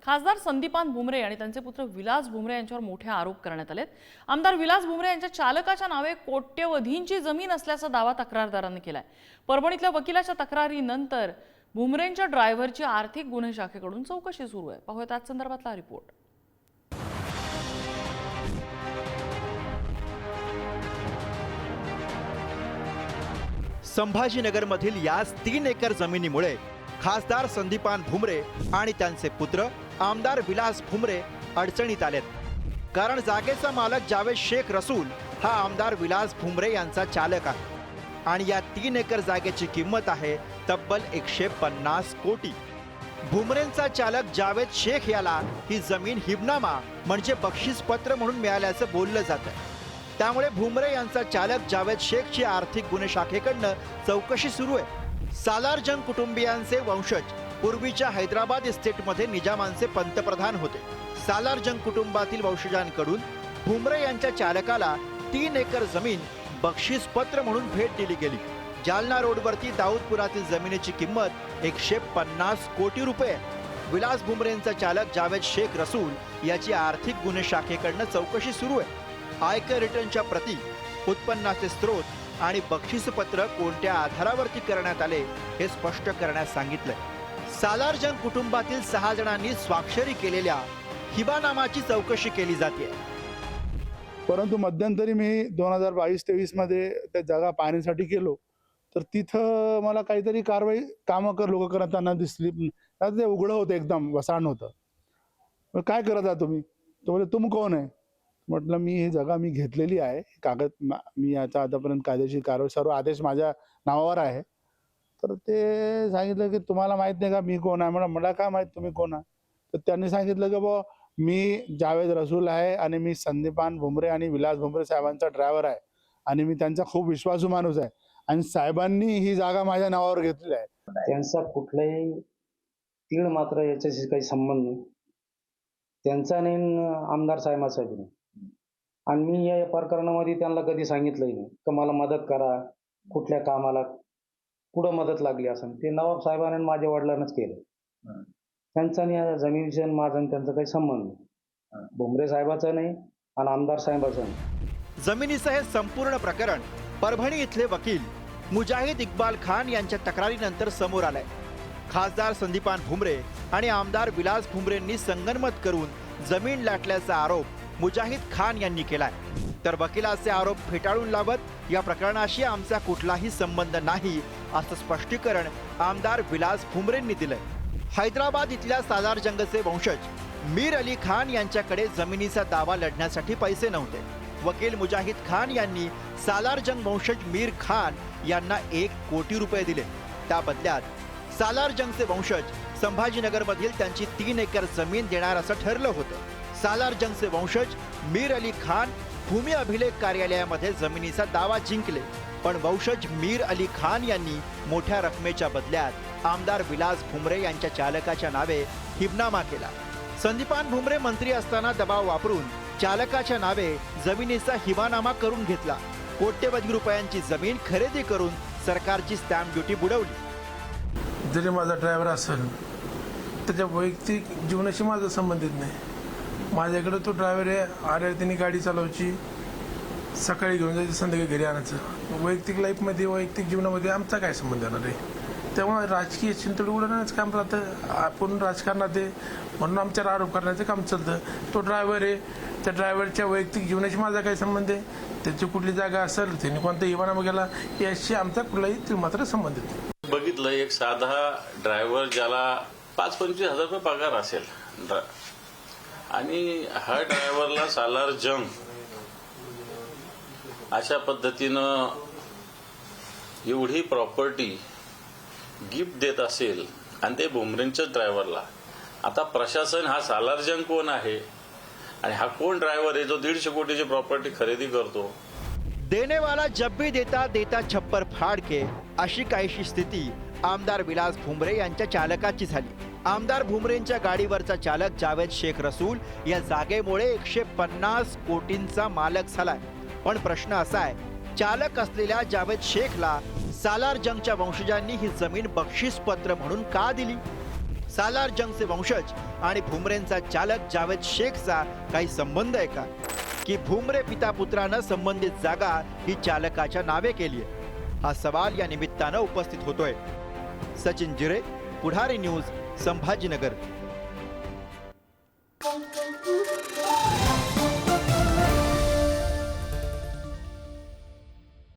खासदार संदीपान भुमरे आणि त्यांचे पुत्र विलास भुमरे यांच्यावर मोठे आरोप करण्यात आलेत। आमदार विलास भुमरे यांच्या चालकाच्या नावे कोट्यवधींची जमीन असल्याचा दावा तक्रारदारांनी केलाय। परभणीतल्या वकिलाच्या तक्रारीनंतर भुमरेंच्या ड्रायव्हरची आर्थिक गुन्हे शाखेकडून चौकशी सुरू आहे। पाहूयात आज संदर्भातला रिपोर्ट। संभाजीनगरमधील याच 3 एकर जमिनीमुळे खासदार संदीपान भुमरे आणि त्यांचे पुत्र आमदार विलास भुमरे अडचणीत आलेत। कारण जागेचा मालक जावेद शेख रसूल हा आमदार विलास भुमरे यांचा चालक आहे आणि या 3 एकर जागेची किंमत आहे तब्बल 150 कोटी। भुमरेंचा चालक जावेद शेख याला ही जमीन हिबनामा म्हणजे बक्षीसपत्र म्हणून मिळाल्याचं बोललं जातं। त्यामुळे भुमरे यांचा चालक जावेद शेखची आर्थिक गुन्हे शाखेकडनं चौकशी सुरू आहे। सालार जंग कुटुंबियांचे वंशज पूर्वीच्या हैदराबाद इस्टेटमध्ये निजामांचे पंतप्रधान होते। सालार जंग कुटुंबातील वंशजांकडून भुमरे यांच्या चालकाला 3 एकर जमीन बक्षीसपत्र म्हणून भेट दिली गेली। जालना रोडवरती दाऊदपुरातील जमिनीची किंमत 150 कोटी रुपये। विलास भुमरेंचा चालक जावेद शेख रसूल याची आर्थिक गुन्हे शाखेकडनं चौकशी सुरू आहे। आयकर रिटर्नच्या प्रती, उत्पन्नाचे स्रोत आणि बक्षीसपत्र कोणत्या आधारावरती करण्यात आले हे स्पष्ट करण्यास सांगितलंय। सालार जंग कुटुंबातील 6 जणांनी स्वाक्षरी केलेल्या हिबानामाची चौकशी केली जाते। परंतु मध्यंतरी मी 2022-23 मध्ये त्या जागा पाहण्यासाठी गेलो तर तिथं मला काहीतरी कारवाई कामं लोक करताना दिसली। ते उघडं होतं, एकदम वसाण होतं। काय करत आहात तुम्ही? तो बोले तुम कोण आहे? म्हटलं मी ही जागा घेतलेली आहे, कागद मी याचा आतापर्यंत कायदेशीर कारवाई सर्व आदेश माझ्या नावावर आहे। तर ते सांगितलं की तुम्हाला माहित नाही का मी कोण आहे? मला काय माहित तुम्ही कोण आहे? तर त्यांनी सांगितलं की बुवा मी जावेद रसूल आहे आणि मी संदीपान भुमरे आणि विलास भुमरे साहेबांचा ड्रायव्हर आहे आणि मी त्यांचा खूप विश्वासू माणूस आहे आणि साहेबांनी ही जागा माझ्या नावावर घेतलेली आहे। त्यांचा कुठलाही तीळ मात्र याच्याशी काही संबंध नाही। त्यांचा नाही आमदार साहेबांचा नाही। आणि मी या प्रकरणामध्ये त्यांना कधी सांगितलंही नाही की मला मदत करा, कुठल्या कामाला कुठं मदत लागली असं। ते नवाब साहेबांनी माझ्या वडिलांनाच केलं। त्यांचा आणि जमिनीचा माझा त्यांचा काही संबंध नाही। भुमरे साहेबाचा नाही आणि आमदार साहेबाचा नाही। जमिनीचं हे संपूर्ण प्रकरण परभणी इथले वकील मुजाहिद इक्बाल खान यांच्या तक्रारीनंतर समोर आलंय। खासदार संदीपान भुमरे आणि आमदार विलास भुमरेंनी संगनमत करून जमीन लाटल्याचा आरोप मुजाहिद खान यांनी केलाय। तर वकिलाचे आरोप फेटाळून लावत या प्रकरणाशी आमचा कुठलाही संबंध नाही असं स्पष्टीकरण आमदार विलास भुमरेंनी दिलंय। हैदराबाद इथल्या सालार जंगचे वंशज मीर अली खान यांच्याकडे जमिनीचा दावा लढण्यासाठी पैसे नव्हते। वकील मुजाहिद खान यांनी सालार जंग वंशज मीर खान यांना 1 कोटी रुपये दिले। त्या बदल्यात सालार जंगचे वंशज संभाजीनगरमधील त्यांची 3 एकर जमीन देणार असं ठरलं होतं। सालार जंगचे वंशज मीर अली खान भूमी अभिलेख कार्यालयामध्ये जमिनीचा दावा जिंकले, पण वंशज मीर अली खान यांनी मोठ्या रकमेच्या बदल्यात आमदार विलास भुमरे यांच्या चालकाच्या नावे हिबनामा केला। संदीपान भुमरे मंत्री असताना दबाव वापरून चालकाच्या नावे जमिनीचा हिबानामा करून घेतला। कोट्यवधी रुपयांची जमीन खरेदी करून सरकारची स्टॅम्प ड्युटी बुडवली। जरी माझा ड्रायव्हर असेल त्याच्या वैयक्तिक जीवनाशी माझा संबंधित नाही। माझ्याकडे तो ड्रायव्हर आहे, आल्यावर त्यांनी गाडी चालवायची, सकाळी घेऊन जायचं, संध्याकाळी घरी आणायचं। वैयक्तिक लाईफमध्ये वैयक्तिक जीवनामध्ये आमचा काय संबंध येणार आहे? त्यामुळे राजकीय चिंतड उडवण्याचं काम राहतं। आपण राजकारणात आहे म्हणून आमच्यावर आरोप करण्याचं काम चालतं। तो ड्रायव्हर आहे, त्या ड्रायव्हरच्या वैयक्तिक जीवनाशी माझा काय संबंध आहे? त्याची कुठली जागा असेल, त्यांनी कोणता हिबानामा केला याशी आमचा कुठलाही मात्र संबंधित नाही। बघितलं एक साधा ड्रायव्हर ज्याला 5-25 हजार रुपये पगार असेल आणि हा ड्रायव्हरला सालार जंग अशा पद्धतीनं एवढी प्रॉपर्टी गिफ्ट देत असेल आणि ते भुमरेंच्या ड्रायव्हरला, आता प्रशासन हा सालार जंग कोण आहे आणि हा कोण ड्रायव्हर आहे जो 150 कोटीची प्रॉपर्टी खरेदी करतो? देने वाला जब भी देता देता छप्पर फाड़ के अशी काहीशी स्थिती आमदार विलास भुमरे यांच्या चालकाची झाली। आमदार भुमरेंच्या गाडीवरचा चालक जावेद शेख रसूल या जागेमुळे 150 कोटींचा मालक झालाय। पण प्रश्न असा आहे, चालक असलेल्या जावेद शेखला सालार जंगच्या वंशजांनी ही जमीन बक्षीसपत्र म्हणून का दिली? सालार जंगचे वंशज आणि भुमरेंचा चालक जावेद शेखचा काही संबंध आहे का? की भुमरे पिता पुत्रानं संबंधित जागा ही चालकाच्या नावे केली आहे? हा सवाल या निमित्तानं उपस्थित होतोय. सचिन जिरे, पुढारी न्यूज, संभाजीनगर.